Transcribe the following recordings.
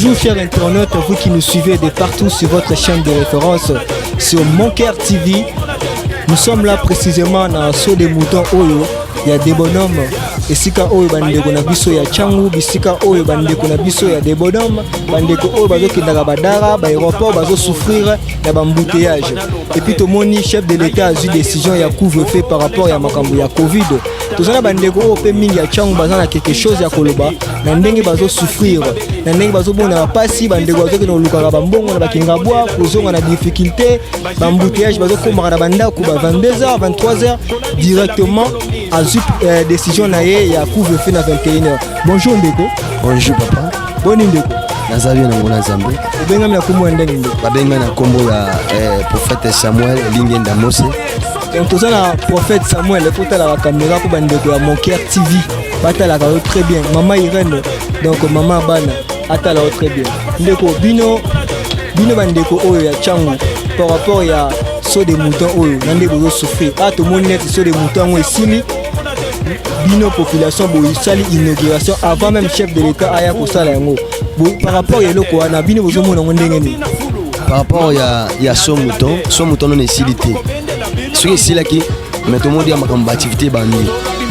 Bonjour chers internautes, vous qui nous suivez de partout sur votre chaîne de référence sur Monker TV. Nous sommes là précisément dans Saut des Moutons Oyo. Il y a des bonhommes. Et si Oyo bandeko na biso ya changu, bisika Oyo bandeko na biso ya des bonhommes, bandeko Oyo bazo kindaka badara, ba aéroport bazo souffrir ya bambouteillage. Et puis tout le monde, chef de l'État a eu décision ya couvre-feu par rapport à makambo ya Covid. Tout ça bandeko Oyo pe mingi ya changu bazana quelque chose ya koloba, na ndenge bazo souffrir, na ndenge bazo bona pasi bandeko bazo ke no lukaka bambongo na bakinga bois, kozonga na difficulté, bambouteillage bazo komaka na bandako ba 22h, 23h directement à décision na ye ya couvre-feu na 21h. Bonjour Ndeko. Bonjour papa. Boni Ndeko. Nazabi na ngona Zambe. Ubenga na kombo ndenge Ndeko. Babenga na kombo ya prophète Samuel Lingenda Mose. Donc tout ça na prophète Samuel le faut la caméra pour bandeko ya Monker TV. Batala ka très bien. Maman Irène donc maman Bana atala très bien. Ndeko bino bandeko oyo ya changu par rapport ya Saut des Moutons oyo nande bozo souffrir. Ah tout monde net Saut des Moutons esili bino population bo sali inauguration avant même chef de l'État aya ko sala yango. Par rapport ya loko wana bino bozo mona ndenge ni. Par rapport ya Saut Mouton non esilité. Ce qui silaki mais tout le monde a ma activité bandi.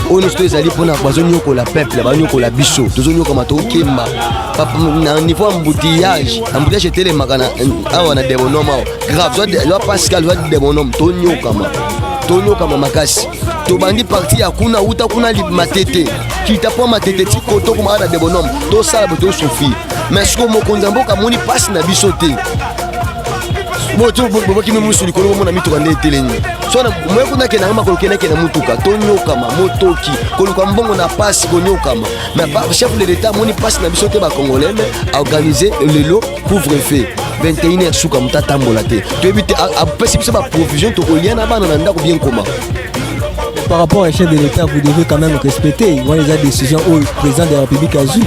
On nous tous allés pour na bazonyo ko la peuple, bazonyo ko la biso, tozonyo ko mato kemba. Papa na niveau embouteillage était les makana awa na des bonhommes grave, soit Pascal soit des bonhommes tonyo kama makasi. To bandi parti ya kuna uta kuna li matete. Ki tapo matete ti koto kuma ada des bonhommes. To sala bo to souffrir. Mais ce que mo konzambo ka moni passe na biso te. Moto bobo kimi musuli ko mo na mitu kande teleni. So na mo kuna ke na ngama ko kene na mutuka tonyo kama motoki ko luka mbongo na passe ko nyokama. Mais pas chef de l'État moni passe na biso te ba congolais mais organiser le lot couvre-feu 21h suka mutata mbola te. To éviter a pesi biso ba provision to ko liana bana na ndako bien comment. Par rapport à chef de l'État, vous devez quand même respecter les décisions au président de la République a eu.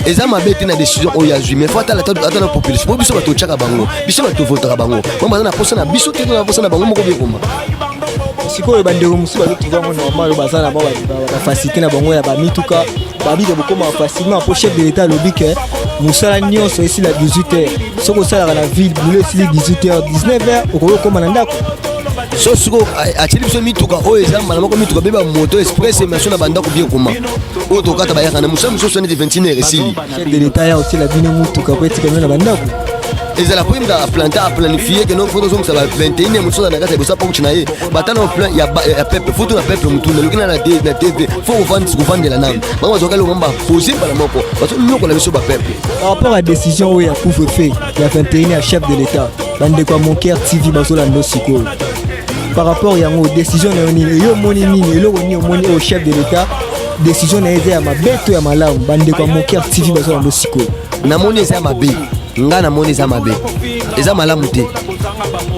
Et ça m'a bête une décision au Yazui, mais il faut attendre la population. Pour biso bato chaka bango, biso bato votera bango. Moi na posa na biso te na posa na bango moko bien comment. Siko e bandeko musu ba trouver mo normal ba ça na ba facilité na bango ya ba mituka, ba bi de bokoma facilement pour chef de l'État lobby que musala nyonso ici la 18h. Soko sala na ville, boulot ici 18h, 19h, okolo koma na ndako. So suko achili biso mituka oyo ezamba na moko mituka beba moto express mais na banda ko bien comment o to kata bayaka na musamu so soni de 21h esili chef de l'État ya aussi la bino mutuka ko etika na banda ko ezala po imda planter planifier que non faut zo musala 21h muso na kata bosa po china ye batana au plan ya peuple faut na peuple mutu na lokina na TV faut vendre la nam mama zo kalo ngamba poser bala moko parce que nyoko la biso ba peuple par rapport à décision oyo ya couvre-feu ya 21h chef de l'État bande ko Monker TV bazola ndo siko. Par rapport à la décision au chef de l'État, décision à ma bête ou à ma lame, bande de Monker TV bazo ndo siko. Na moni za mabe, nga na moni za mabe. Eza malamu te.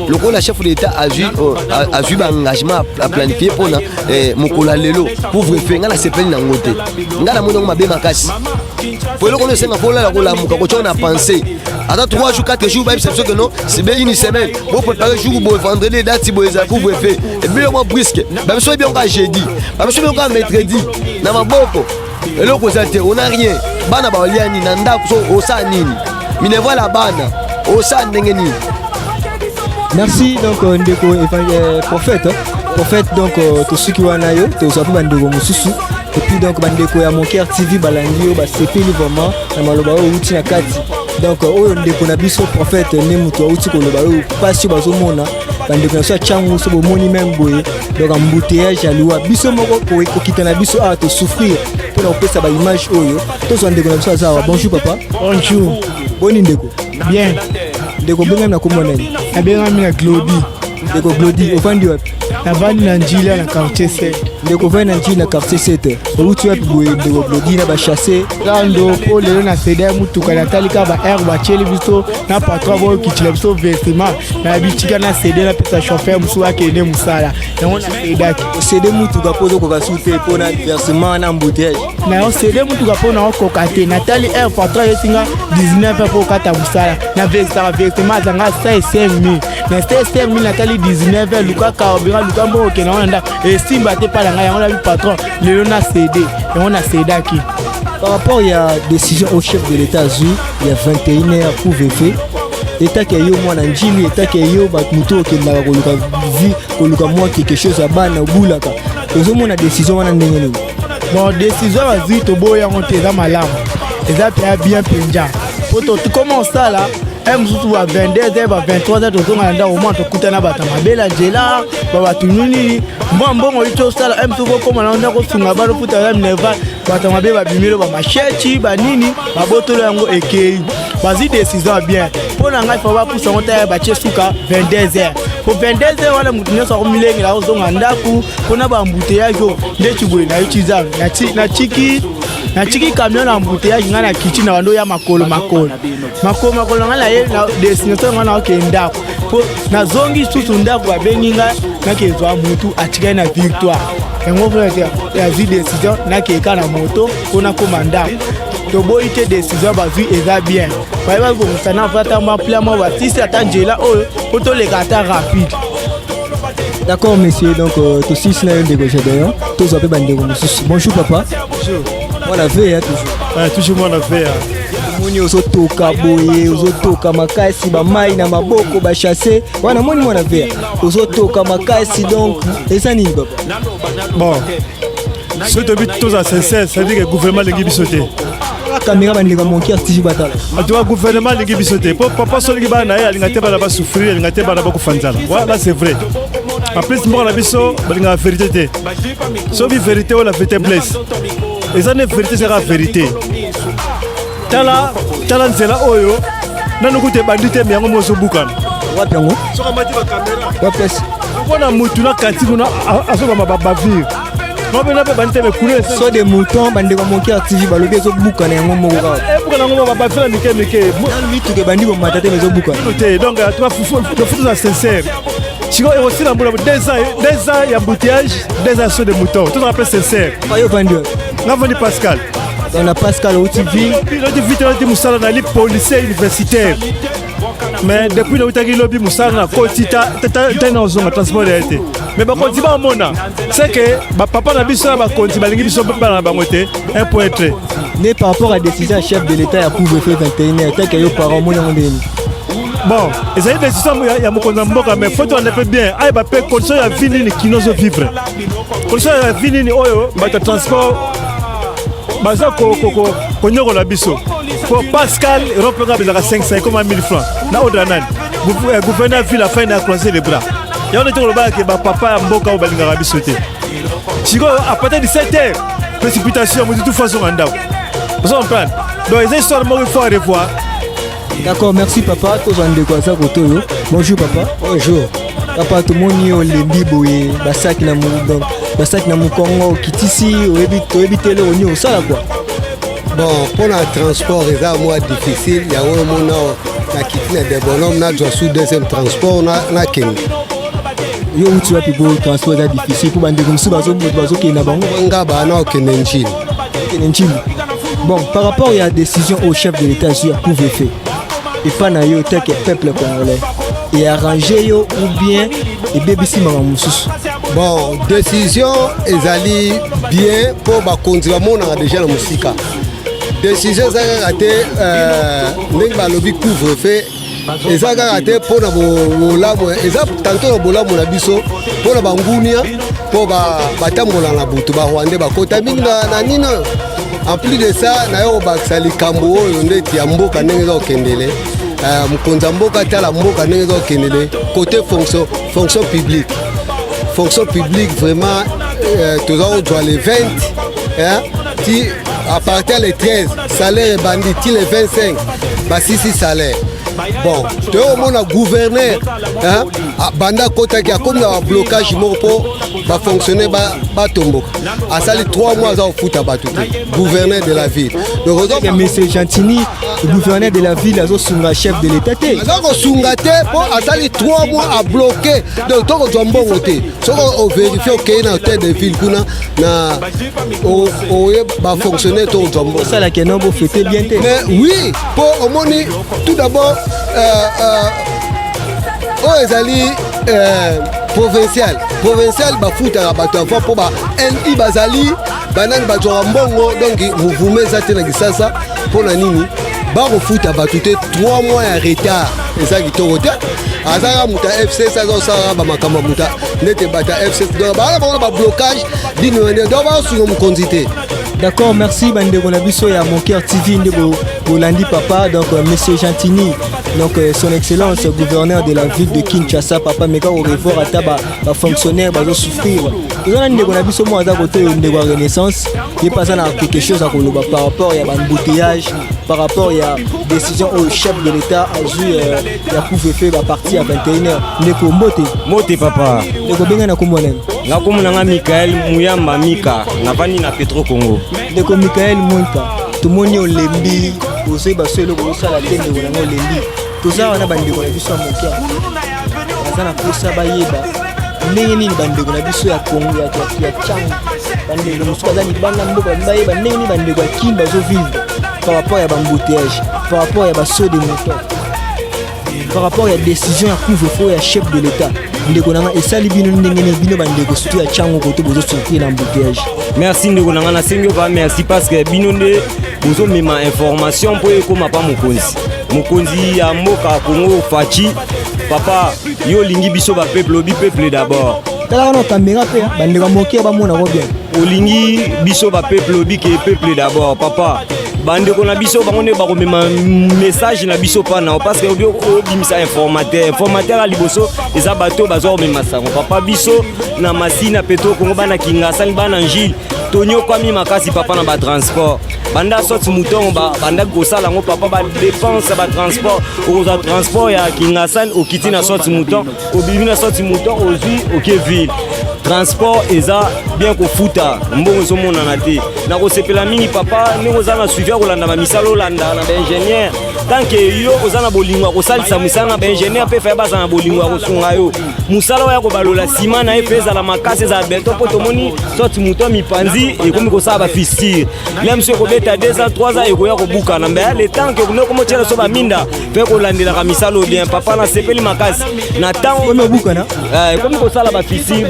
Loko la chef de l'État a eu un engagement à planifier pour na mokola lelo couvre-feu nga na sepeli na ngote. Nga na moni mabe makasi. Pour le connaître c'est pour la muka ko on a pensé. Attends 3 jours 4 jours, c'est sûr que non, c'est bien une semaine. Vous préparez jour pour vendre les dates si vous les couvre-feu. Et bien moi brisque. Même si bien on jeudi, même si bien on mercredi. Na maboko. Et là on a rien. Bana ba liani na ndako so osa nini. Minevoa la bana. Osa ndengeni. Merci donc ndeko prophète. Prophète donc to suki wana yo, to sapu bandeko mususu. Et puis donc bandeko ya Monker TV balangi yo ba sepeli vraiment na maloba o uti na kati. Donc oyo ndeko na biso prophète ne mutu uti ko loba o pasi bazomona bandeko na so changu so bomoni même boye donc embouteillage aluwa biso moko ko kita na biso a to souffrir pour opesa ba image oyo to so ndeko na biso azawa. Bonjour papa. Bonjour. Boni ndeko. Bien. Ndeko benga na komona ni. Abenga mi na Glody. Ndeko Glody ofandi wapi? Na bandi na njila na quartier 7. Ndeko vana na njila na quartier 7. Outi wapi boye ndeko Glody na ba chasser. Lando po lelo na cédé mutuka na talika ba air ba cheli biso na patron bo kitile biso versement na bitika na cédé na pesa chauffeur musu akende musala. Na ona cédé ki. Cédé mutuka pozo ko kasute po na versement na embouteillage. Na cédé mutuka po na ko kate na tali air patron yetinga 19 po kata musala. Na versement zanga 5,000. Na 5,000 na tali 19 luka ka obira luka mbo okena ona nda e simba te pala nga yango na bi patron lelo na cédé yango na cédé ki Par rapport il y a décision au chef de l'État azui il y a 21h pour VF. État qui yo mwana njili état qui yo ba muto qui na koluka vie koluka moi quelque chose à bana bulaka. Ozo mona décision wana ndenge nini. Bon décision azui to boya monteza malamu. Eza bien penja. Poto tu commence ça là. Msusu wa 22h ba 23h tozonga nda au moins tokutana bata mabela jela baba tununi mbongo ito sala msusu koma na ndako sunga balo puta ya neva bata mabela bimiro ba machechi ba nini babotolo yango ekei bazi décision bien pona ngai fa ba pusa mota ba chesuka 22h pour 22h wala mutu nyoso ko milenge la ozonga ndaku pona ba mbute yajo nde chibule na ichiza na chiki camion na embouteillage ngana kichi na wando ya makolo ngala ye na destination ngana okenda po na zongi susu ndako babeninga na kezwa mutu atika na victoire yango frère ya vie décision na keka na moto pona komanda to boite décision bazui eza bien ba ko mutana fata ma plan ba tisi atangela oyo poto le kata rapide. D'accord messieurs, donc tous six na de gauche d'ailleurs tous appelés bandeko. Bonjour papa. Bonjour. Moi la veille toujours. Toujours moi la veille. Moni ozotoka boye ozotoka makasi ba mai na maboko ba chasser wana moni mwana veille ozotoka makasi donc eza nini papa. Bon. Ce début tous à sincère, ça veut dire que le gouvernement lingi bisoté. Caméra bandeko monki artiste batala. Le gouvernement lingi bisoté. Papa solingi ba na ya lingate ba ba souffrir, lingate ba ba ko fanzala. Voilà, c'est vrai. En plus moi la biso ba linga vérité. So bi vérité ou la vérité blesse. Et ça ne vérité sera vérité. Tala nzela oyo nanu kute bandite miango moso bukana. Wapi yango? Soka mati ba caméra. Wapi? Wana mutu na kati kuna asoka mabavir. Nobena pe bandite be kule. So de mouton bandeko monki artiste balobi zo bukana yango moko ka. Bukana ngo mabavir mike. Dans mitu ke bandiko matate mezo bukana. Donc tu vas faut être sincère. Chico est aussi dans 2 ans il y a embouteillage, 2 ans sur de moutons. Tout rappelle sincère. Ayo vendu. On va Pascal. On a Pascal au TV. L'autre vite on dit Moussala na li policier universitaire. Mais depuis le temps qu'il lobby Moussala na kotita tata na zonga transport été. Mais ba kontiba mona. C'est que ba papa na biso ba kontiba lingi biso ba na bangote 1.3. Mais par rapport à la décision chef de l'État à couvre-feu 21h, tant que yo parents mon ndeni. Bon, ils ont décision ya mokonza mboka mais faut on fait bien. Ay ba pe condition ya vie ni kinozo vivre. Condition ya vie ni oyo ba transport baza ko nyoko la biso. Pour Pascal, Europe nga bezaka 500 comme 1000 francs. Na odanani. Gouverneur ville a fait na croiser les bras. Ya on était le bas que ba papa mboka o balinga biso te. Chico à partir de 7h, précipitation de toute façon en vous comprenez. Donc les histoires moi il faut revoir. D'accord, merci papa. Bonjour papa. Bonjour. Papa tout le monde yo lembi boye basaki na donc basaki na mukongo kitisi oyebi tele onyo sala quoi. Bon, pour le transport c'est moi difficile, il y a un moment na kitina de bonhomme na doit sous deuxième transport na ken. Yo uti wapi go transport est difficile pour bande comme ça bazo ki na bango ngaba na okenenjini. Bon, par rapport à la décision au chef de l'État sur couvre-feu. Et pas na yo tel que peuple congolais et arranger yo ou bien et BBC mamamoussous. Bon, décision ezali bien pour ba konziba mona déjà na musika. Décision ça raté ndenge ba lobby couvre-feu ezaka raté pour na bolamo ezap tantôt na bolamo na biso pour na bangunia pour ba batambola na butu ba Rwanda ba kota minga na nino. En plus de ça, na yo bakisa likambo oyo ndeti ya mboka ndenge za okendele. Mkonza mboka tala mboka ndenge za okendele. Côté fonction publique. Fonction publique vraiment tous on doit les 20 hein, qui à partir les 13 salaire bandit ti les 25 ba 6 salaire. Bon, tu as au moins un gouverneur hein, banda kota qui a comme un blocage pour fonctionner ba tombo. A sali 3 mois à foot à battu. Gouverneur de la ville. Donc monsieur Gentini, gouverneur de la ville, a chef de l'État. Donc sungate pour a sali 3 mois à bloquer. Donc toi tu as bon côté. So on vérifie OK na hôtel de ville kuna na ba fonctionner ton tombo. Ça la kenon bo fêter bien. Mais oui, pour au moins tout d'abord ezali provincial ba foot à bato avant pour ba NI bazali banani bazwaka mbongo donc mouvement eza te na kisasa mpona nini bakofuta bato te 3 mois ya retard eza kitoko te azaka muta FCC aza osala bamakambo muta nete bata FCC donc baala bango na bablocage dino donc baosunga mokonzi te. D'accord, merci bandeko na biso ya Mon Cœur TV nde bolandi papa donc monsieur Gentini donc son excellence gouverneur de la ville de Kinshasa papa meka au revoir ata ba fonctionnaire bazo souffrir tozana ndeko na biso mo aza kote ndeko ya renaissance ye pasa na quelque chose à koloba par rapport ya bambouteillage par rapport ya décision au chef de l'état azui ya couvre-feu ba parti à 21h ndeko mbote papa ndeko benga na komona ngakomona nga Michael Muyamba Mika navani na Petro Congo ndeko Michael Mwika tumoni olembi ozoi basolo kosala te ndeko nango olembi toza wana bandeko na biso ya mokia baza na posa bayeba ndenge nini bandeko na biso ya Congo ya changu bandeko mosusu baza libanda mboka bayeba ndenge nini bandeko ya King bazovivre par rapport ya bambouteillage par rapport ya basaut de moto par rapport ya décision ya couvre-feu ya chef de l'état ndeko nanga esali bino ndenge nini bino bandeko surtout ya changu koto bozosurpris na embouteillage. Merci ndeko nanga nasengi oka merci parce que bino nde bozomema information mpo ekoma pa mokonzi ya mboka Congo Fachi papa yo olingi biso bapeuple obi peuple d'abord tala wana caméra pe bandeko moke bamona ko bien olingi biso bapeuple obi ke peuple d'abord papa bandeko na biso bango nde bakomema message na biso pana parce que obimisa informateur ya liboso eza bato bazwa komema sango papa biso na masina Petro Congo bana Kingasani bana Njili tonyokwami makasi papa na batransport banda sorti mouton banda kosala yango papa badepense batransport okozwa transport ya Kingasani okiti na sorti mouton obimi na sorti mouton ozwi oke ville transport eza bien kofuta mbongo ezomonana te na kosepela mingi papa ndenge oza na suivi ya kolanda bamisala olanda na baingénieur tanke yo oza na bolingo ya kosalisa mosala na baingénieur mpe faye baza na bolingo ya kosunga yo mosala oyo ya kobalola nsima na ye mpe ezala makasi ezala beto mpo tomoni sorti moto mipanzi ekomi kosala bafistire lem so ekobeta 2 ans 3 ans ekoya kobukana mbe le tanke okomotiela so baminda mpe kolandelaka misala o bien papa nasepeli makasi na ntango ekomi kosala bafistire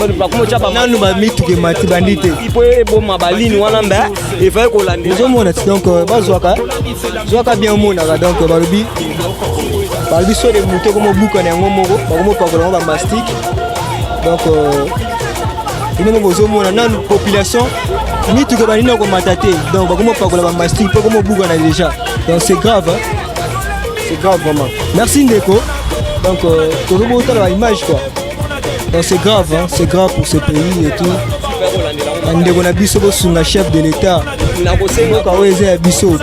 nanu bamituke mati bandi te po eboma balini wana mbe efaye kolandela ozomona ti donc bazwaka bien omonaka donc balobi so de moto komobukana yango moko bakomopakola yango bamastike donc ino moko ozomona nanu population mituke bandini okomata te donc bakomopakola bamastike mpo komobukana déjà donc c'est grave vraiment merci ndeko donc tozobotala baimage quoi donc c'est grave pour ce pays et tout bandeko na biso bosunga chef de l'état mboka oyo eza ya biso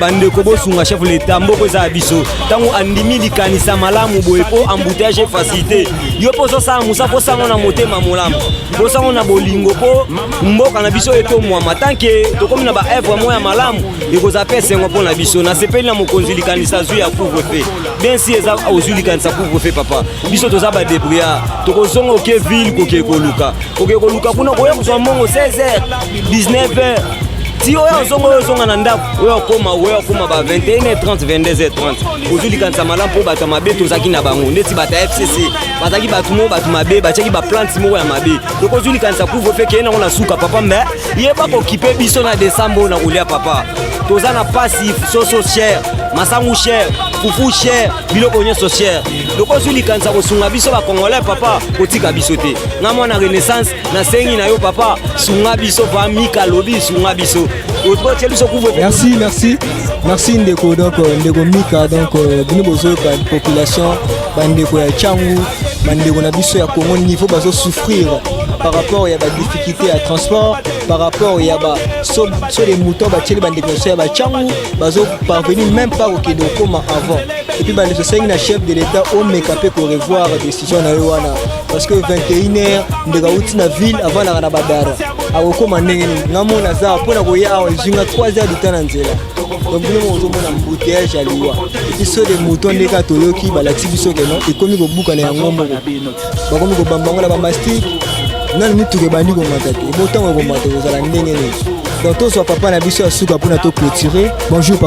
bandeko bosunga chef de l'état mboka eza ya biso ntango andimi likanisa malamu boye po embouteillage facilité yo mpo ozosala mosa mpo sango na motema molamu mpo sango na bolingo mpo mboka na biso etomwama tanke tokomi na baevre moko ya malamu ekozala mpe esengo mpo na biso nasepeli na mokonzi likanisa azwi ya couvre-feu bien si eza ozwi likanisa couvre-feu papa biso toza badébrouillard tokozonga oke ville koke koluka kuna koya kozwa mbongo 16h 19h ti oyo ozonga na ndako oyo okoma ba 21h30 22h30 ozwi likanisa malamu mpo bato ya mabe tozalaki na bango ndeti bato ya FCC bazalaki bato mabe batiaki baplante moko ya mabe donc ozwi likanisa couvre-feu keye nango na suka papa mbe yeba kokipe biso na décembre oyo na kolia papa toza na pasi soso cher masangu cher fufu cher biloko nyonso cher donc ozwi likanisa kosunga biso bakongolais papa kotika biso te nga mwana renaissance nasengi na yo papa sunga biso pa Mika lobi sunga biso merci ndeko donc ndeko Mika donc bino bozoyoka population bandeko ya changu bandeko na biso ya Congo niveau bazo souffrir par rapport ya badifficulté ya transport par rapport ya so les moutons batieli bandeko na biso ya bachangu bazo parvenir même pas okende okoma avant et puis bandeko sengi na chef de l'état omeka mpe korevoir décision na yo wana parce que 21h ndeko auti na ville avant na badara akokoma ndenge nini ngamona aza mpona koya awa ezinga 3h du temps na nzela donc bino ozomona mbouteillage ya liwa epi so de mouton ndeka toyoki balakisi biso keno ekomi kobukana yango moko bakomi kobambango na bamastike nani mituke bandi komata te ebotango ekomata kozala ndenge nini donc tozwa papa na biso ya suka mpona toclôturer bonjour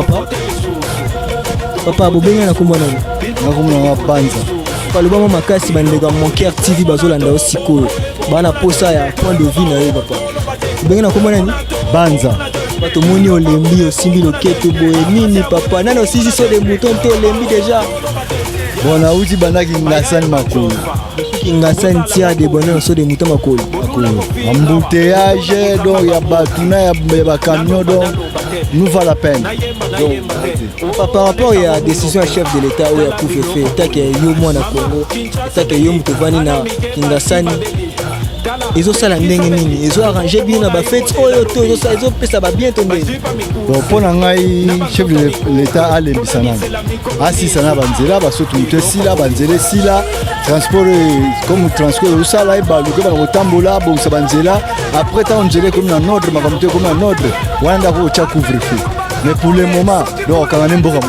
papa bobenga na kombo nani nakomona banza palobamo makasi bandeko ya Mon Cœur TV bazolanda yo sikoyo bana posa ya point de vue na yo papa bobenga na kombo nani Banza. Bato moni olembi osimbi loketo boye nini papa nani osisi so de mouton te olembi déjà. Bon nauti bandaki ngasani makolo. Ngasani tia de bonheur so de mouton makolo. Embouteillage donc ya batuna ya camion donc nous vaut la peine. Donc par rapport à la décision à chef de l'État où il y a couvre-feu, tant que yo mwana Congo, tant que yo mutovani na Kingasani. Ils ont ça la ndenge nini, ils ont arrangé bien na ba fête oyo to ils ont pesa ba bien tomber. Bon pour ngai chef de l'État a lembisana. Asisana banzela basoto mutesila banzele sila transport comme transport ça là ba luka ba kotambola bon ça banzela après tant on gelé comme un ordre ma comité comme un ordre wanda ko cha couvre-feu. Mais pour le moment donc quand même beaucoup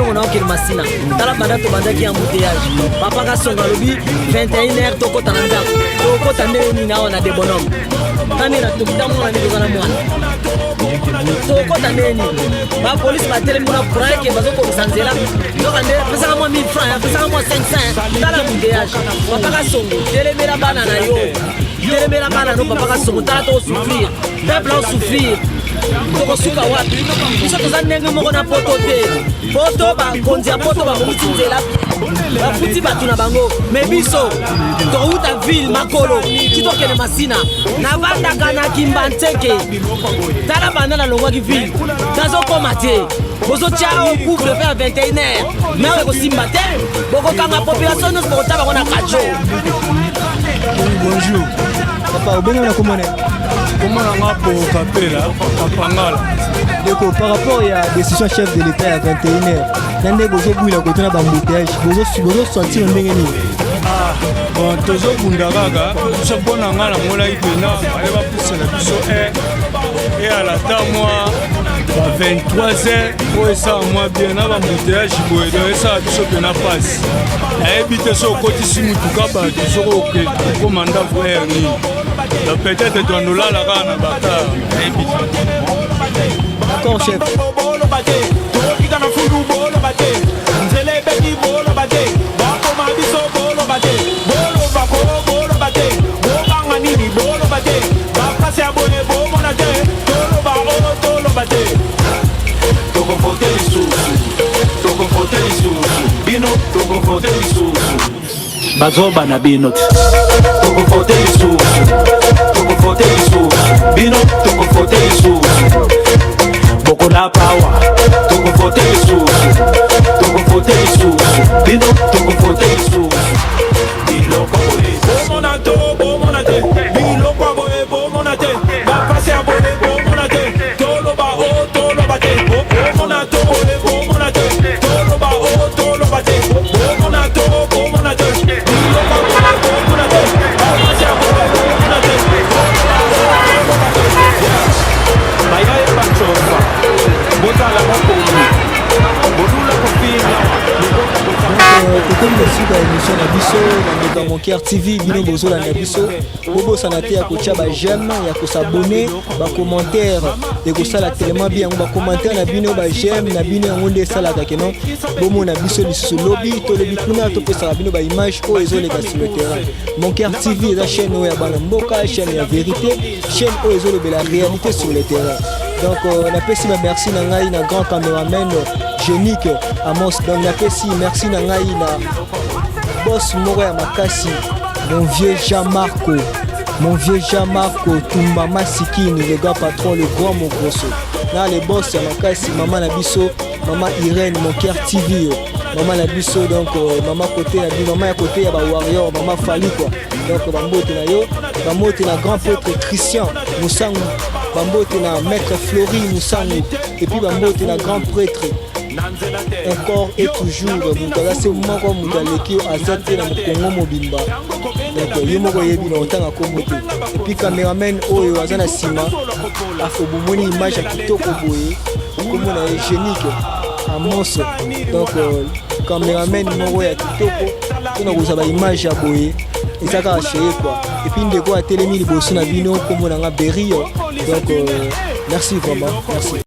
on a aucun massina. Dans la bande, on a un embouteillage. Papa a son lobby, 21h, toko tananda. Toko tande, on a des bonhommes. Tande, on a des bonhommes. Toko tande, la police va télé, on a pris que bazo ko sanzela. Donc on a fait moi 1000 francs, fait moi 500. Dans l'embouteillage, papa a son, télé la banana yo. Télé la banana, papa a son, t'as tout souffrir. Peuple a souffrir. Tokosuka wapi biso toza ndenge moko na poto te poto bakonzi ya poto bakomisi nzela bafuti bato na bango me biso touta ville makolo ti tokende masina navandaka na Kimbanteke tala banda nalongwaki ville nazokoma te bozotia couvre feu à 21h me ekosimba te bokokanga population nyonso bokota bango na kajo. Bonjour papa obenga na komone comment on a pour Kapela, Kapangala. Donc par rapport à la décision chef de l'État à 21h, nande bozo bouila côté na bambouteillage, bozo sentir ndenge ni. Ah, bon tozo bundagaga, so bona ngala mola ipena, ale ba pousse la biso et à la temps moi 23h pour ça moi bien na bambouteillage boye donc ça biso pena passe. Na ebite so kotisi mutuka ba tozo ke commanda frère ni. Donc peut-être que nous là la gana bata. D'accord chef. Bazoba na binot. Tokofote isusu. Tokofote isusu. Bino tokofote isusu. Boko la power. Tokofote isusu. Tokofote isusu. Bino tokofote isusu. Bilo kwa boye. Bomonate, bomonate. Bilo kwa boye, bomonate. Bapase a boye, bomonate. Tolo ba o, tolo bate. Bomonate, boye, bomonate. Tolo ba o, tolo bate. Bomonate, bomonate. Comme le sud à l'émission Nabiso, dans mon cœur TV, Bino Bozo la Nabiso, Bobo Sanate à Kocha, j'aime, il y a qu'à s'abonner, bas commentaire, et que ça la tellement bien, on va commenter na Bino, j'aime, na Bino, on dit ça la non, Bobo Nabiso, le lobby, tout le bituna, tout ça la Bino, image, oh, ils ont les gars sur le terrain. Mon cœur TV, la chaîne où il y a Balamboka, chaîne où il y a vérité, chaîne où ils ont la réalité sur le terrain. Donc, on appelle si merci Nangaï, un grand caméraman génique Amos. Donc, on appelle si merci Nangaï, boss Moria Makasi, mon vieux Jean-Marco, Tumba Masikini, le gars patron, le grand Mogrosso. Là, les boss Makasi, maman Nabiso, maman Irène, mon cœur TV, maman Nabiso, donc maman côté, maman à côté, Warrior, maman Fali quoi. Donc, Bambote na yo, Bambote na grand prêtre Christian, Moussangu. Bambote na maître Flori Moussangu et puis Bambote na grand prêtre encore et toujours Moutala c'est moment comme Moutaleki Azate na Congo Mobimba donc yo moko yebi na otanga komote et puis caméraman oyo azana sima afobomoni image ya kitoko boye comme na génique Amos donc caméraman moko ya kitoko tuna kozaba image ya boye ezaka acheye quoi et puis ndeko atelemi liboso na bino comme na nga Berry donc merci vraiment merci.